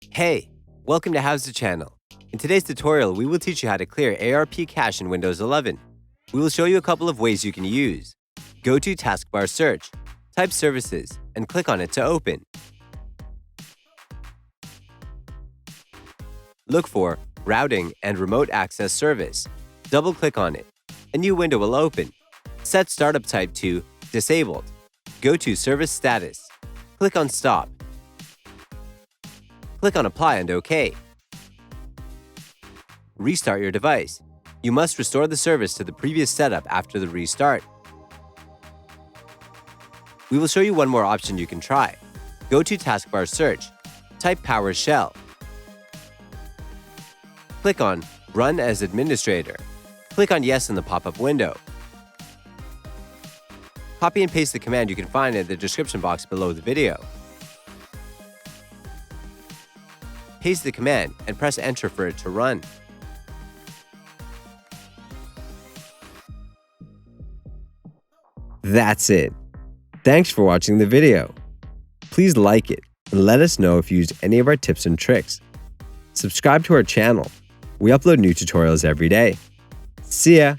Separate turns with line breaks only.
Hey, welcome to HOWZA channel. In today's tutorial, we will teach you how to clear ARP Cache in Windows 11. We will show you a couple of ways you can use. Go to taskbar search, type services, and click on it to open. Look for Routing and Remote Access Service. Double-click on it. A new window will open. Set startup type to Disabled. Go to Service Status. Click on Stop. Click on Apply and OK. Restart your device. You must restore the service to the previous setup after the restart. We will show you one more option you can try. Go to taskbar search. Type PowerShell. Click on Run as Administrator. Click on Yes in the pop-up window. Copy and paste the command you can find in the description box below the video. Paste the command and press Enter for it to run. That's it. Thanks for watching the video. Please like it and let us know if you used any of our tips and tricks. Subscribe to our channel. We upload new tutorials every day. See ya!